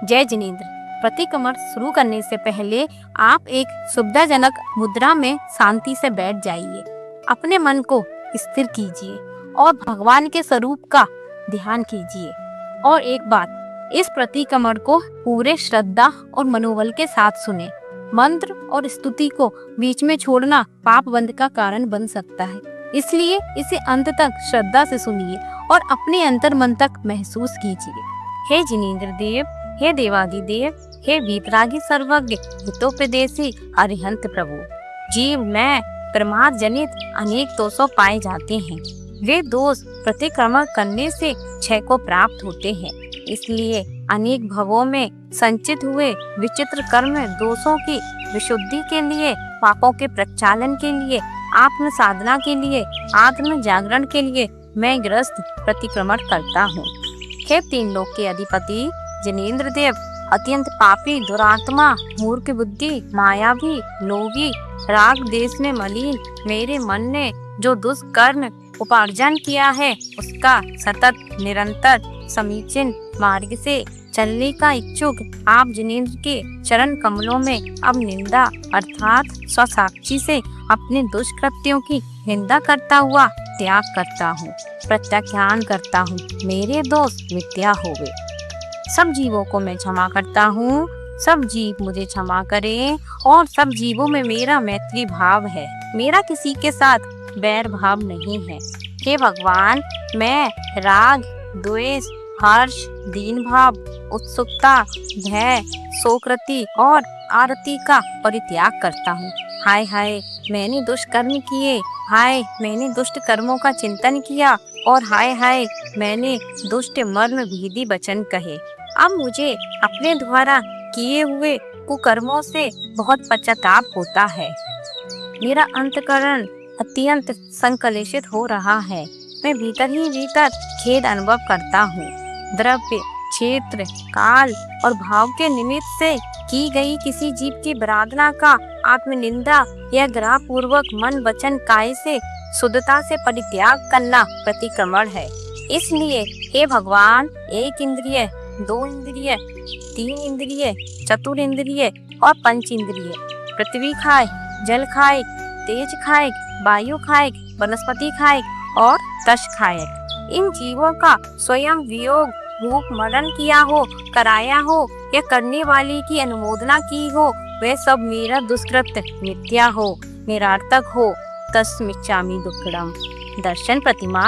जय जिनेंद्र। प्रतिक्रमण शुरू करने से पहले आप एक सुविधाजनक मुद्रा में शांति से बैठ जाइए। अपने मन को स्थिर कीजिए और भगवान के स्वरूप का ध्यान कीजिए। और एक बात, इस प्रतिक्रमण को पूरे श्रद्धा और मनोबल के साथ सुने। मंत्र और स्तुति को बीच में छोड़ना पाप बंध का कारण बन सकता है, इसलिए इसे अंत तक श्रद्धा से सुनिए और अपने अंतर मन तक महसूस कीजिए। हे जिनेंद्र देव, हे देवादिदेव, हे वीतरागी सर्वज्ञ, हितोपदेशी अरिहंत प्रभु, जीव में प्रमाद जनित अनेक दोषों पाए जाते हैं। वे दोष प्रतिक्रमण करने से क्षय को प्राप्त होते हैं। इसलिए अनेक भवों में संचित हुए विचित्र कर्म दोषों की विशुद्धि के लिए, पापों के प्रक्षालन के लिए, आत्म साधना के लिए, आत्म जागरण के लिए मैं ग्रस्त प्रतिक्रमण करता हूँ। हे तीन लोक के अधिपति जिनेंद्र देव, अत्यंत पापी, दुरात्मा, मूर्ख बुद्धि, मायावी, लोभी, राग देश में मलिन मेरे मन ने जो दुष्कर्म उपार्जन किया है, उसका सतत निरंतर समीचीन मार्ग से चलने का इच्छुक आप जिनेंद्र के चरण कमलों में अब निंदा अर्थात स्वसाक्षी से अपने दुष्कृत्यों की निंदा करता हुआ त्याग करता हूँ, प्रत्याख्यान करता हूँ। मेरे दोष मिथ्या हो गए। सब जीवों को मैं क्षमा करता हूँ। सब जीव मुझे क्षमा करें और सब जीवों में मेरा मैत्री भाव है। मेरा किसी के साथ बैर भाव नहीं है। हे भगवान, मैं राग, द्वेष, हर्ष, दीन भाव, उत्सुकता, भय, शोकृति और आरती का परित्याग करता हूँ। हाय हाय, मैंने दुष्कर्म किए। हाय, मैंने दुष्ट कर्मों का चिंतन किया। और हाय हाय, मैंने दुष्ट मर्म भेदी वचन कहे। अब मुझे अपने द्वारा किए हुए कुकर्मों से बहुत पश्चाताप होता है। मेरा अंतःकरण अत्यंत संकलेशित हो रहा है। मैं भीतर ही भीतर खेद अनुभव करता हूँ। द्रव्य, क्षेत्र, काल और भाव के निमित्त से की गई किसी जीव की आराधना का आत्मनिंदा या ग्रह पूर्वक मन वचन काय से शुद्धता से परित्याग करना प्रतिक्रमण है। इसलिए हे भगवान, एक इंद्रिय, दो इंद्रिय, तीन इंद्रिय, चतुर इंद्रिय और पंच इंद्रिय, पृथ्वी खाए, जल खाए, तेज खाए, वायु खाए, वनस्पति खाए और तश खाए, इन जीवों का स्वयं वियोग भूख मरण किया हो, कराया हो या करने वाले की अनुमोदना की हो, वह सब मेरा दुष्कृत मिथ्या हो, निरार्थक हो। तस्मिच्छामि दुक्कडम। दर्शन प्रतिमा,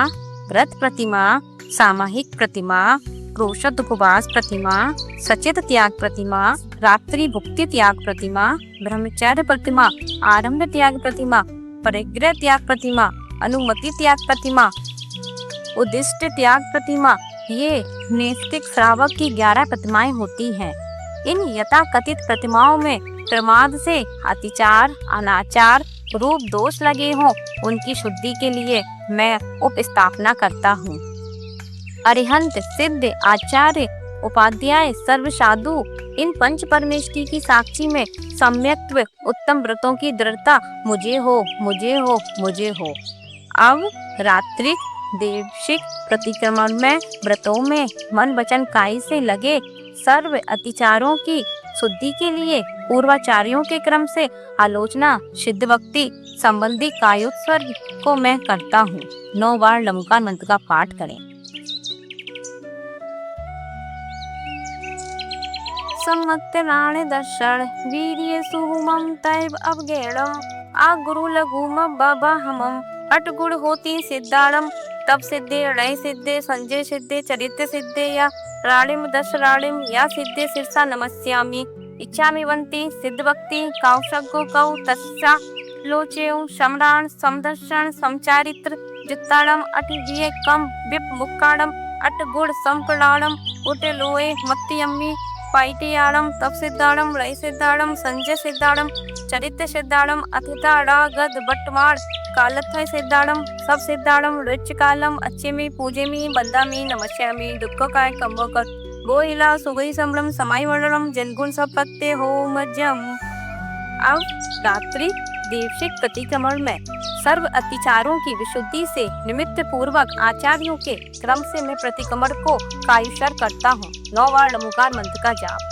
व्रत प्रतिमा, सामाहिक प्रतिमा, क्रोशद उपवास प्रतिमा, सचेत त्याग प्रतिमा, रात्रि भुक्ति त्याग प्रतिमा, ब्रह्मचर्य प्रतिमा, आरंभ त्याग प्रतिमा, परिग्रह त्याग प्रतिमा, अनुमति त्याग प्रतिमा, उद्दिष्ट त्याग प्रतिमा, ये नैष्ठिक श्रावक की 11 प्रतिमाएं होती हैं। इन यथाकथित प्रतिमाओं में प्रमाद से अतिचार, अनाचार रूप दोष लगे हों, उनकी शुद्धि के लिए मैं उपस्थापना करता हूँ। अरिहंत, सिद्ध, आचार्य, उपाध्याय, सर्व साधु, इन पंच परमेष्टि की साक्षी में सम्यक्त्व उत्तम व्रतों की दृढ़ता मुझे हो, मुझे हो, मुझे हो। अब रात्रिक देवशिक प्रतिक्रमण में व्रतों में मन वचन काई से लगे सर्व अतिचारों की शुद्धि के लिए पूर्वाचार्यों के क्रम से आलोचना सिद्ध भक्ति संबंधी कायोत्सर्ग को मैं करता हूँ। 9 बार लंकार मंत्र का पाठ करें। संवत्सराणि दर्शन वीर्य सुहुमं तैव अवगेणम आ गुरु लघुम बबहमम अट गुण होती सिद्धारम तब सिद्धे रणय सिद्धे संजय सिद्धे चरित्र सिद्धे या राणिम दश राणिम या सिद्धे शीर्षा नमस्यामि इच्छामि वंती सिद्ध भक्ति कौशगो कौ तस्सा लोचेउ सम्राण समदर्शन समचारित्र जित्ताड़म अटिजिये कम विप मुक्काड़म अट गुण संप्रणाड़म उटे लोए मत्तियम्मी पाइटियाड़म तप सिद्धाड़म रई सिद्धाड़म संजय सिद्धाड़म चरित्र सिद्धाड़म अथिताड़ा गद बट्टमाड़ कालत्थय सिद्धाड़म सब सिद्धाड़म ऋच कालम अच्छे में पूजे में बंदा में नमस्यामि दुख काय कंबकर गोहिला सुगई संभ्रम समाई वर्णम जनगुण सब पत्ते हो मज्जम। अब रात्रि देवशिक प्रतिक्रमण में सर्व अतिचारों की विशुद्धि से निमित्त पूर्वक आचार्यों के क्रम से मैं प्रतिक्रमण को कायुषर करता हूँ। 9 बार नमोकार मंत्र का जाप।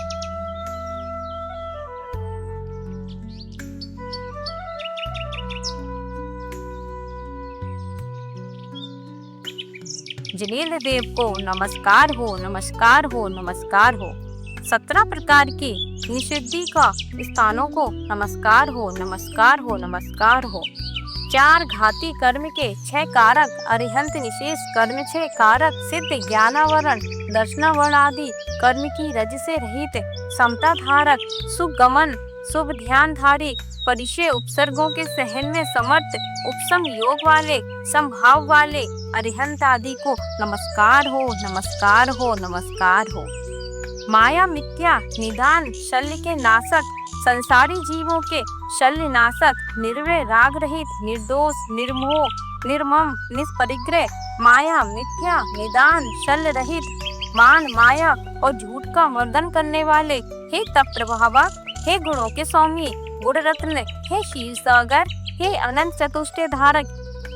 जिनेन्द्र देव को नमस्कार हो, नमस्कार हो, नमस्कार हो। 17 प्रकार के निषिद्धि का स्थानों को नमस्कार हो, नमस्कार हो, नमस्कार हो। 4 घाती कर्म के 6 कारक अरिहंत निशेष कर्म 6 कारक सिद्ध ज्ञानावरण दर्शनावरण आदि कर्म की रज से रहित समता धारक सुगमन शुभ ध्यानधारी परिचय उपसर्गों के सहन में समर्थ उपसम योग वाले संभाव वाले अरिहंत आदि को नमस्कार हो, नमस्कार हो, नमस्कार हो। माया मिथ्या निदान शल्य के नाशक संसारी जीवों के शल्य नाशक निर्वय राग रहित निर्दोष निर्मोह निर्मम निष्परिग्रह माया मिथ्या निदान शल्य रहित मान माया और झूठ का मर्दन करने वाले हे तप प्रभावक हे गुणों के स्वामी गुण रत्न हे शील सागर हे अनंत चतुष्टय धारक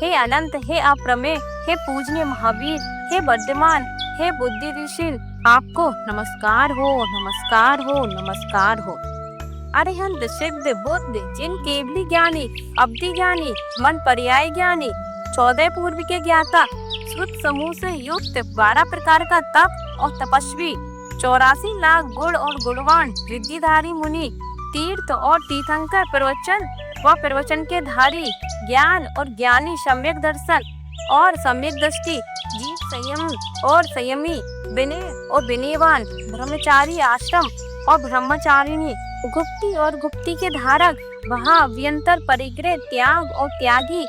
हे अनंत हे अप्रमेय हे पूजनीय महावीर हे वर्धमान हे बुद्धिशील आपको नमस्कार हो, नमस्कार हो, नमस्कार हो। अरिहंत सिद्ध बुद्ध जिन केवली ज्ञानी अवधि ज्ञानी मन पर्याय ज्ञानी 14 पूर्व के ज्ञाता श्रुत समूह से युक्त 12 प्रकार का तप और तपस्वी 84 लाख गुण और गुणवान रिद्धिधारी मुनि तीर्थ और तीर्थंकर प्रवचन व प्रवचन के धारी ज्ञान और ज्ञानी सम्यक दर्शन और सम्यक दृष्टि जीव संयम और संयमी विनय और विनयवान ब्रह्मचारी आश्रम और ब्रह्मचारिणी गुप्ती और गुप्ती के धारक वहाँ अभ्यंतर परिग्रह त्याग और त्यागी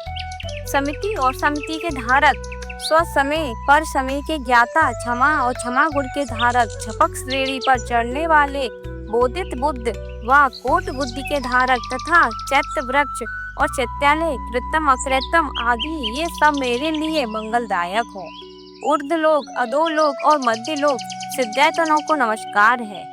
समिति और समिति के धारक स्व समय पर समय के ज्ञाता क्षमा और क्षमा गुण के धारक झपक श्रेणी पर चढ़ने वाले बोधित बुद्ध व कोट बुद्धि के धारक तथा चैत्य वृक्ष और चैत्यालय कृतम अकृतम आदि ये सब मेरे लिए मंगलदायक हो। ऊर्ध्व लोक अधोलोक और मध्य लोक सिद्धायतनों को नमस्कार है।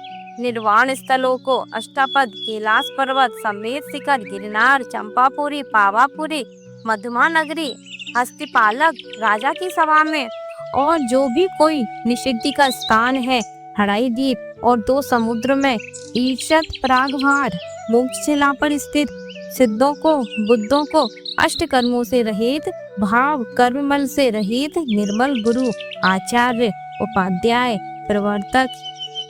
निर्वाण स्थलों को अष्टापद कैलाश पर्वत समेत शिखर गिरनार चंपापुरी पावापुरी मधुमा नगरी हस्तिपालक राजा की सभा में और जो भी कोई निषिद्धि का स्थान है हराई द्वीप और 2 समुद्र में ईर्षद प्रागभार मोक्षशिला पर स्थित सिद्धों को बुद्धों को अष्ट कर्मों से रहित भाव कर्ममल से रहित निर्मल गुरु आचार्य उपाध्याय प्रवर्तक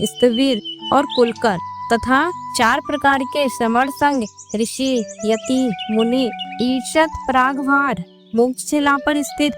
स्थविर और कुलकर तथा 4 प्रकार के समर संग ऋषि यति मुनि ईर्षद प्रागभार मोक्षशिला पर स्थित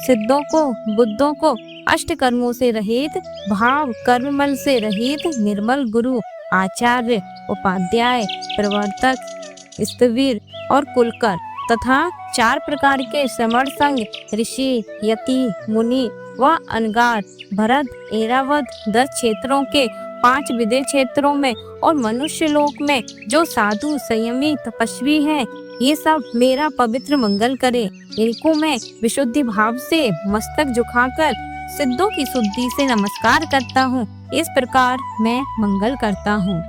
सिद्धों को बुद्धों को अष्ट कर्मों से रहित भाव कर्ममल से रहित निर्मल गुरु आचार्य उपाध्याय प्रवर्तक स्थविर और कुलकर तथा 4 प्रकार के समर संग ऋषि यति मुनि व अनगार भरत ऐरावत 10 क्षेत्रों के 5 विदेह क्षेत्रों में और मनुष्य लोक में जो साधु संयमी तपस्वी हैं ये सब मेरा पवित्र मंगल करे। इनको मैं विशुद्धि भाव से मस्तक झुकाकर सिद्धों की शुद्धि से नमस्कार करता हूँ। इस प्रकार मैं मंगल करता हूँ।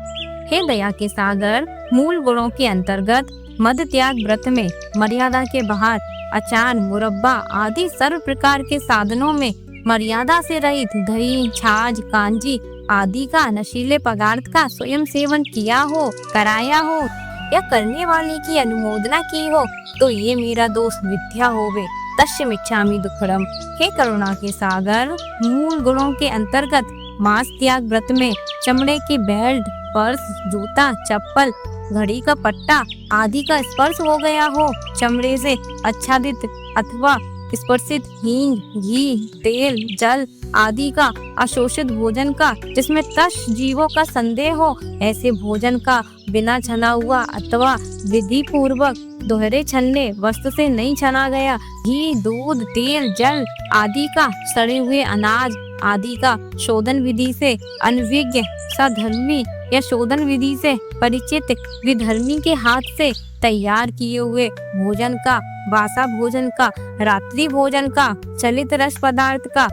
हे दया के सागर मूल गुणों के अंतर्गत मद त्याग व्रत में मर्यादा के बाहर अचार मुरब्बा आदि सर्व प्रकार के साधनों में मर्यादा से रहित दही छाछ कांजी आदि का नशीले पदार्थ का स्वयं सेवन किया हो कराया हो या करने वाले की अनुमोदना की हो तो ये मेरा दोष विद्या होवे तस्य मिच्छामि दुक्खड़म। हे करुणा के सागर मूल गुणों के अंतर्गत मांस त्याग व्रत में चमड़े के बेल्ट पर्स जूता चप्पल घड़ी का पट्टा आदि का स्पर्श हो गया हो चमड़े से आच्छादित अथवा स्पर्शित हींग घी तेल जल आदि का अशोषित भोजन का जिसमें तश जीवों का संदेह हो ऐसे भोजन का बिना छना हुआ अथवा विधि पूर्वक दोहरे छन्ने वस्त्र से नहीं छना गया घी दूध तेल जल आदि का सड़े हुए अनाज आदि का शोधन विधि से अनविज्ञ सधर्मी या शोधन विधि से परिचित विधर्मी के हाथ से तैयार किए हुए भोजन का बासा भोजन का रात्रि भोजन का चलित रस पदार्थ का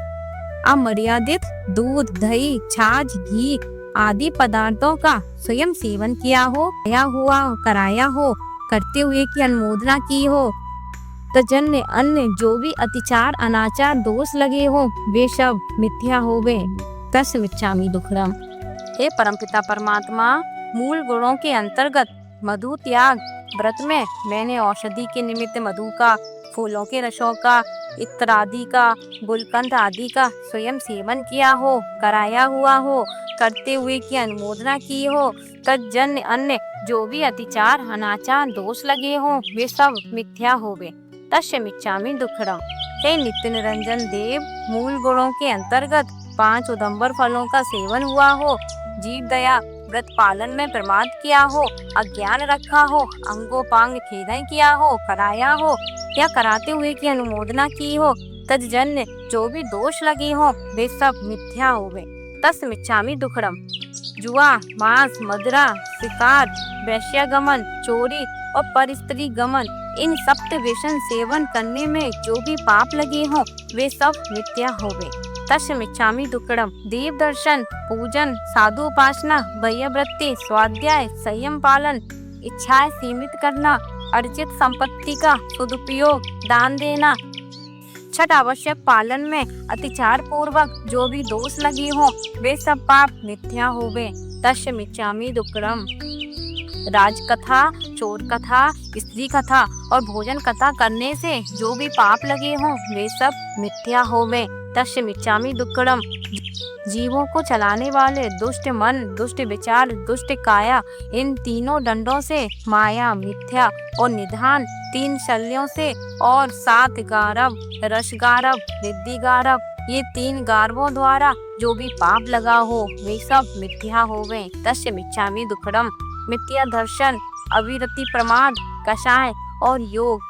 अमर्यादित दूध दही छाछ घी आदि पदार्थों का स्वयं सेवन किया हो या हुआ कराया हो करते हुए की अनुमोदना की हो, तजन्य अन्य जो भी अतिचार अनाचार दोष लगे हो वे सब मिथ्या होवे। तस् मिच्छामि दुक्कडम। हे परमपिता परमात्मा, मूल गुणों के अंतर्गत मधु त्याग व्रत में मैंने औषधि के निमित्त मधु का, फूलों के रसों का, इत्र आदि का, गुलकंद आदि का स्वयं सेवन किया हो, कराया हुआ हो, करते हुए की अनुमोदना की हो, तज्जन्य अन्य जो भी अतिचार अनाचार दोष लगे हो वे सब मिथ्या होवे। तस्य मिच्छामि दुक्कडम। हे नित्य निरंजन देव, मूल गुणों के अंतर्गत 5 उदंबर फलों का सेवन हुआ हो, जीव दया व्रत पालन में प्रमाद किया हो, अज्ञान रखा हो, अंगोपांग खेदन किया हो, कराया हो या कराते हुए की अनुमोदना की हो, तज्जन्य जो भी दोष लगे हो वे सब मिथ्या होवे। तस् मिच्छामि दुक्कडम। जुआ, मांस, मदिरा, शिकार, वैश्यागमन, चोरी और परस्त्री गमन, इन सप्त व्यसन सेवन करने में जो भी पाप लगे हो वे सब मिथ्या होवे। तस्य मिच्छामि दुक्कडम। देव दर्शन, पूजन, साधु उपासना, वैयवृत्ति, स्वाध्याय, संयम पालन, इच्छाएं सीमित करना, अर्जित संपत्ति का सदुपयोग, दान देना, छठ आवश्यक पालन में अतिचार पूर्वक जो भी दोष लगे हो वे सब पाप मिथ्या होवे। तस्य मिच्छामि दुक्कडम। राजकथा, चोर कथा, स्त्री कथा और भोजन कथा करने से जो भी पाप लगे हों वे सब मिथ्या होवे। तस्य मिच्छामि दुक्कडम। जीवों को चलाने वाले दुष्ट मन, दुष्ट विचार, दुष्ट काया, इन तीनों दंडों से माया, मिथ्या और निधान, 3 शल्यों से और 7 गारव, रस गारव, रिद्धि गारव, ये 3 गारवों द्वारा जो भी पाप लगा हो वे सब मिथ्या होवे। तस्य मिच्छामि दुक्कडम। मिथ्या दर्शन, अविरति प्रमाद, कषाय और योग,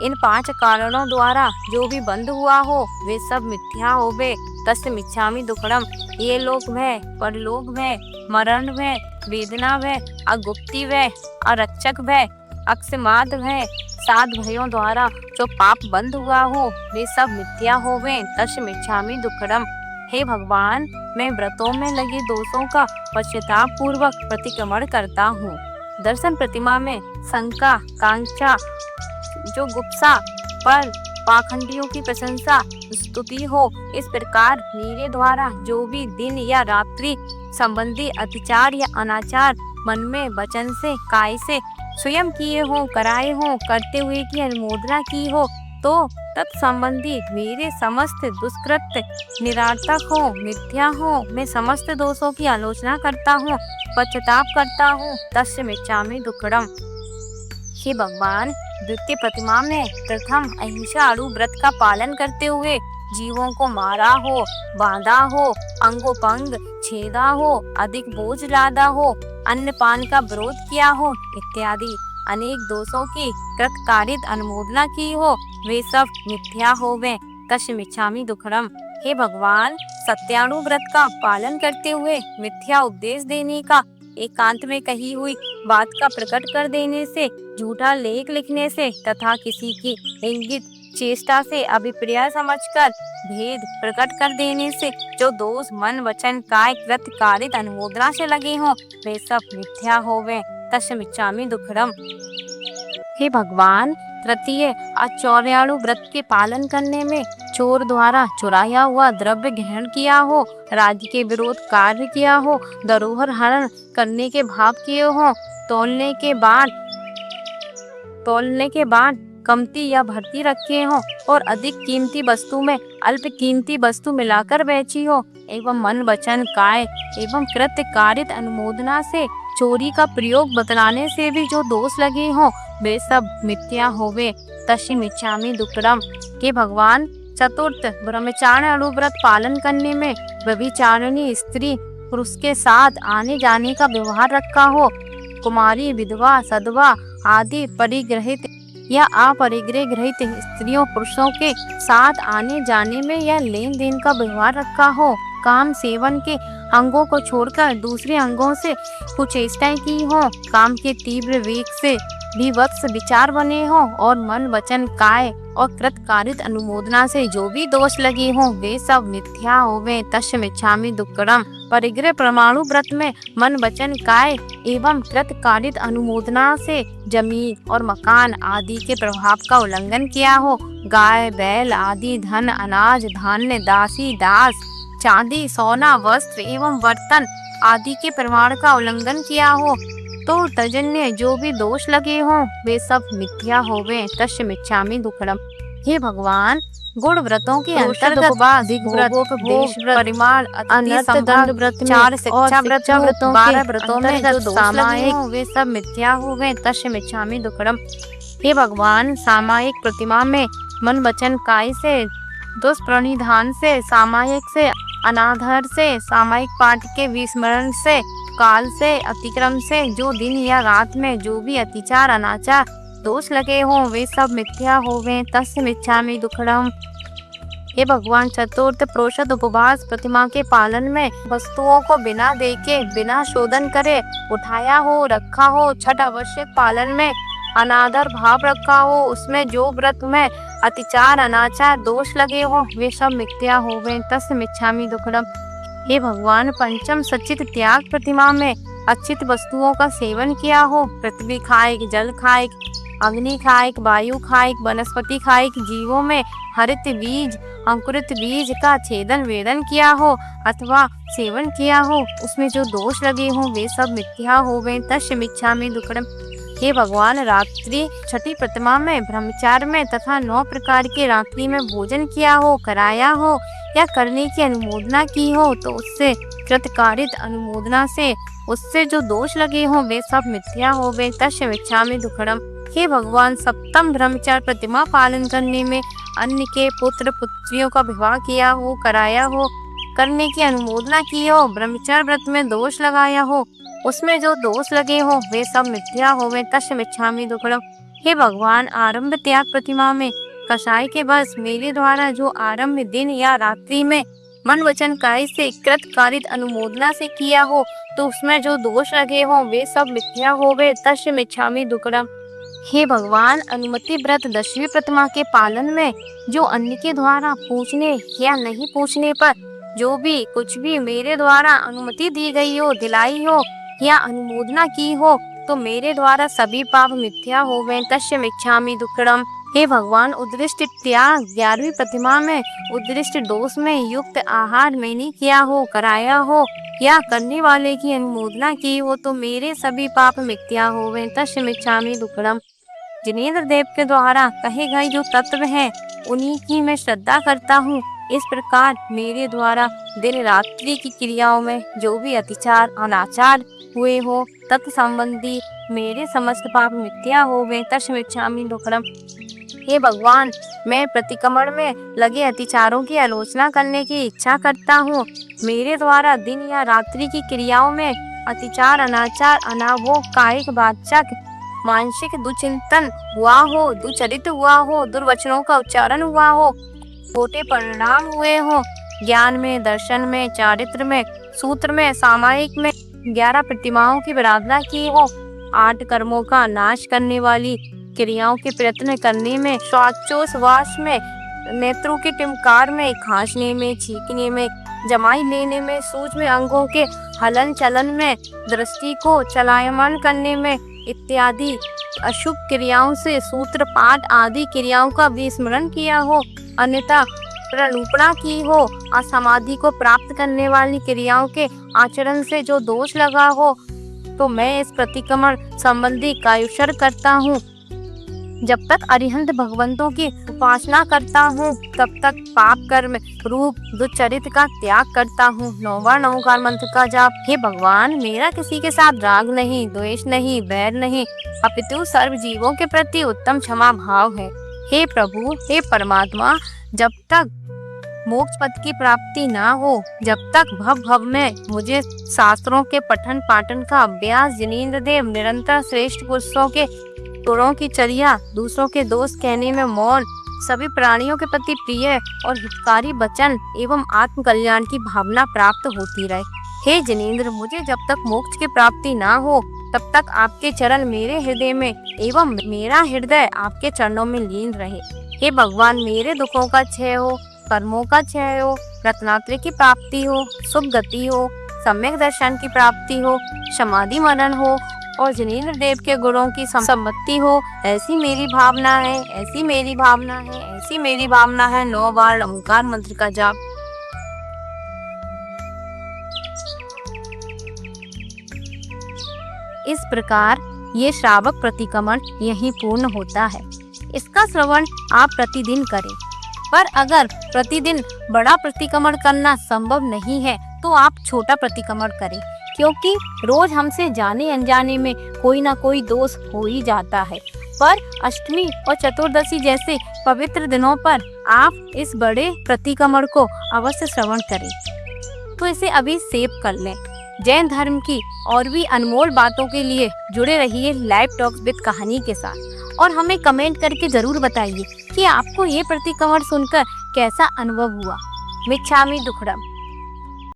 इन 5 कारणों द्वारा जो भी बंध हुआ हो वे सब मिथ्या होवे। तस्य मिच्छामि दुक्कडम। ये लोक भय, परलोक भय, मरण भय, वेदना भय, अगुप्ति भय, अरक्षक भय, अकस्मात भय, 7 भयों द्वारा जो पाप बंध हुआ हो वे सब मिथ्या होवे। तस्य मिच्छामि दुक्कडम। हे भगवान, मैं व्रतों में लगे दोषों का पश्चाताप पूर्वक प्रतिक्रमण करता हूँ। दर्शन प्रतिमा में शंका, कांक्षा, जो गुप्सा पर पाखंडियों की प्रशंसा स्तुति हो, इस प्रकार मेरे द्वारा जो भी दिन या रात्रि संबंधी अतिचार या अनाचार मन में, वचन से, काय से स्वयं किए हो, कराए हो, करते हुए की अनुमोदना की हो, तो तत्संबंधी मेरे समस्त दुष्कृत्य निरार्थक हो, मिथ्या हो। मैं समस्त दोषों की आलोचना करता हूँ, पश्चाताप करता हूँ। तस्य मिच्छामि दुक्कडम। हे भगवान, द्वितीय प्रतिमा में प्रथम अहिंसा व्रत का पालन करते हुए जीवों को मारा हो, बांधा हो, अंगोपंग छेदा हो, अधिक बोझ लादा हो, अन्नपान का विरोध किया हो इत्यादि अनेक दोषों की कृतकारित अनुमोदना की हो, वे सब मिथ्या होवे। तस्य मिच्छामि दुक्कडम। हे भगवान, सत्याणु व्रत का पालन करते हुए मिथ्या उपदेश देने का, एकांत में कही हुई बात का प्रकट कर देने से, झूठा लेख लिखने से तथा किसी की इंगित चेष्टा से अभिप्राय समझकर भेद प्रकट कर देने से जो दोष मन वचन काय कृत कारित अनुमोदना से लगे हों वे सब मिथ्या होवे। तस्य मिच्छामि दुक्कडम। हे भगवान, तृतीय अचौर्याणु व्रत के पालन करने में चोर द्वारा चुराया हुआ द्रव्य ग्रहण किया हो, राज्य के विरोध कार्य किया हो, धरोहर हरण करने के भाव किए हो, तोलने के बाद कमती या भर्ती रखे हो और अधिक कीमती वस्तु में अल्प कीमती वस्तु मिलाकर बेची हो, एवं मन वचन काय एवं कृत्य कारित अनुमोदना से चोरी का प्रयोग बतलाने से भी जो दोष लगे हो वे सब मिथ्या होवे। तस्य मिच्छामि दुक्कडम। के भगवान, चतुर्थ ब्रह्मचार्य व्रत पालन करने में व्यभिचारिणी स्त्री पुरुष के साथ आने जाने का व्यवहार रखा हो, कुमारी, विधवा, सधवा आदि परिग्रहित या अपरिग्रहित स्त्रियों पुरुषों के साथ आने जाने में या लेन देन का व्यवहार रखा हो, काम सेवन के अंगों को छोड़कर दूसरे अंगों से कुचेष्टाएं की हो, काम के तीव्र वेग से विवत्स विचार बने हो और मन वचन काय और कृतकारित अनुमोदना से जो भी दोष लगे हो वे सब मिथ्या होवे। तस्य मिच्छामि दुक्कडम। परिग्रह परमाणु व्रत में मन वचन काय एवं कृत कारित अनुमोदना से जमीन और मकान आदि के प्रभाव का उल्लंघन किया हो, गाय बैल आदि धन अनाज धान्य दासी दास चांदी सोना वस्त्र एवं बर्तन आदि के प्रमाण का उल्लंघन किया हो, तो तजन्य जो भी दोष लगे हों वे सब मिथ्या होवे। तस्य मिच्छामि दुक्कडम। हे भगवान, गुण व्रतों के अंतर्गत दिग्व्रत, देश व्रत, परिमाण, अनर्थ दंड व्रत, 4 शिक्षा व्रतों 12 व्रतों में जो दोष लगे हों वे सब मिथ्या हो गए। तस्य मिच्छामि दुक्कडम। हे भगवान, सामायिक प्रतिमा में मन वचन काय से, दुष्प्रणिधान से, सामायिक से, अनादर से, सामायिक पाठ के विस्मरण से, काल से, अतिक्रम से, जो दिन या रात में जो भी अतिचार अनाचार दोष लगे हों वे सब मिथ्या हो गए। तस्य मिच्छामि दुक्कडम। हे भगवान, चतुर्थ प्रोषद उपवास प्रतिमा के पालन में वस्तुओं को बिना देखे बिना शोधन करे उठाया हो रखा हो, छठ आवश्यक पालन में अनादर भाव रखा हो, उसमें जो व्रत में अतिचार अनाचार दोष लगे हो वे सब मिथ्या हो गए। तस्य मिच्छामि दुक्कडम। हे भगवान, पंचम सचित त्याग प्रतिमा में अचित वस्तुओं का सेवन किया हो, पृथ्वी खाएक, जल खाएक, अग्नि खाएक, वायु खाएक, वनस्पति खाएक, जीवों में हरित बीज अंकुरित बीज का छेदन वेदन किया हो अथवा सेवन किया हो, उसमें जो दोष लगे हों वे सब मिथ्या हो गए। तस्य मिच्छामि दुक्कडम। हे भगवान, रात्रि छठी प्रतिमा में ब्रह्मचार्य में तथा 9 प्रकार के रात्रि में भोजन किया हो, कराया हो या करने की अनुमोदना की हो, तो उससे कृतकारित अनुमोदना से उससे जो दोष लगे हों वे सब मिथ्या हो गए। तस्य मिच्छामि दुक्कडम। हे भगवान, सप्तम ब्रह्मचार्य प्रतिमा पालन करने में अन्य के पुत्र पुत्रियों का विवाह किया हो, कराया हो, करने की अनुमोदना की हो, ब्रह्मचार्य व्रत में दोष लगाया हो, उसमें जो दोष लगे हो वे सब मिथ्या हो गए। तस्य मिच्छामि दुक्कडम। हे भगवान, आरंभ त्याग प्रतिमा में कसाई के बस मेरे द्वारा जो आरंभ दिन या रात्रि में मन वचन काय से कृत कारित अनुमोदना से किया हो, तो उसमें जो दोष लगे हो वे सब मिथ्या हो गए। तस्य मिच्छामि दुक्कडम। हे भगवान, अनुमति व्रत 10वीं प्रतिमा के पालन में जो अन्य के द्वारा पूछने या नहीं पूछने पर जो भी कुछ भी मेरे द्वारा अनुमति दी गई हो, दिलाई हो या अनुमोदना की हो, तो मेरे द्वारा सभी पाप मिथ्या हो गए। तस्य मिच्छामि दुक्कडम। हे भगवान, उद्दिष्ट त्याग 11वीं प्रतिमा में उद्दिष्ट दोष में युक्त आहार मैंने किया हो, कराया हो या करने वाले की अनुमोदना की हो, तो मेरे सभी पाप मिथ्या हो गए। तस्य मिच्छामि दुक्कडम। जिनेंद्र देव के द्वारा कहे गए जो तत्व हैं उन्हीं की मैं श्रद्धा करता हूँ। इस प्रकार मेरे द्वारा दिन रात्रि की क्रियाओं में जो भी अतिचार अनाचार हुए हो तत्संबंधी मेरे समस्त पाप मिथ्या हो गए। तस्य मिच्छामि दुक्कडम। हे भगवान, मैं प्रतिक्रमण में लगे अतिचारों की आलोचना करने की इच्छा करता हूँ। मेरे द्वारा दिन या रात्रि की क्रियाओं में अतिचार अनाचार अनाभोग कायिक वाचक मानसिक दुचिंतन हुआ हो, दुचरित हुआ हो, दुर्वचनों का उच्चारण हुआ हो, छोटे परिणाम हुए हो, ज्ञान में, दर्शन में, चारित्र में, सूत्र में, सामायिक में 11 प्रतिमाओं की आराधना की हो, 8 कर्मों का नाश करने वाली क्रियाओं के प्रयत्न करने में, श्वासोच्छ्वास में, नेत्रों के टिमकार में, खांसने में, छींकने में, जमाई लेने में, सूक्ष्म अंगों के हलन चलन में, दृष्टि को चलायमान करने में इत्यादि अशुभ क्रियाओं से सूत्र पाठ आदि क्रियाओं का विस्मरण किया हो, अन्यथा प्रलुपना की हो, असमाधि को प्राप्त करने वाली क्रियाओं के आचरण से जो दोष लगा हो, तो मैं इस प्रतिक्रमण संबंधी कायुषर करता हूँ। जब तक अरिहंत भगवंतों की उपासना करता हूँ तब तक पाप कर्म रूप दुचरित का त्याग करता हूँ। 9वां नमोकार मंत्र का जाप। हे भगवान, मेरा किसी के साथ राग नहीं, द्वेष नहीं, बैर नहीं, अपितु सर्व जीवों के प्रति उत्तम क्षमा भाव है। हे प्रभु, हे परमात्मा, जब तक मोक्ष पद की प्राप्ति ना हो, जब तक भव भव में मुझे शास्त्रों के पठन पाठन का अभ्यास जिनेंद्र देव निरंतर श्रेष्ठ पुरुषों के गुणों की चर्या, दूसरों के दोष कहने में मौन, सभी प्राणियों के प्रति प्रिय और हितकारी वचन एवं आत्म कल्याण की भावना प्राप्त होती रहे। हे जिनेंद्र, मुझे जब तक मोक्ष की प्राप्ति ना हो तब तक आपके चरण मेरे हृदय में एवं मेरा हृदय आपके चरणों में लीन रहे। हे भगवान, मेरे दुखों का क्षय हो, कर्मों का क्षय हो, रत्नात्रय की प्राप्ति हो, शुभ गति हो, सम्यक दर्शन की प्राप्ति हो, समाधि मनन हो और जिनेंद्र देव के गुणों की संपत्ति हो। ऐसी मेरी भावना है, ऐसी मेरी भावना है, ऐसी मेरी भावना है। 9 बार ओंकार मंत्र का जाप। इस प्रकार ये श्रावक प्रतिक्रमण यहीं पूर्ण होता है। इसका श्रवण आप प्रतिदिन करें। पर अगर प्रतिदिन बड़ा प्रतिक्रमण करना संभव नहीं है तो आप छोटा प्रतिक्रमण करें, क्योंकि रोज हमसे जाने अनजाने में कोई ना कोई दोष हो ही जाता है। पर अष्टमी और चतुर्दशी जैसे पवित्र दिनों पर आप इस बड़े प्रतिक्रमण को अवश्य श्रवण करें। तो इसे अभी सेव कर लें। जैन धर्म की और भी अनमोल बातों के लिए जुड़े रहिए लाइव टॉक्स विद कहानी के साथ और हमें कमेंट करके जरूर बताइए कि आपको ये प्रतिक्रमण सुनकर कैसा अनुभव हुआ। मिच्छामि दुक्कडम।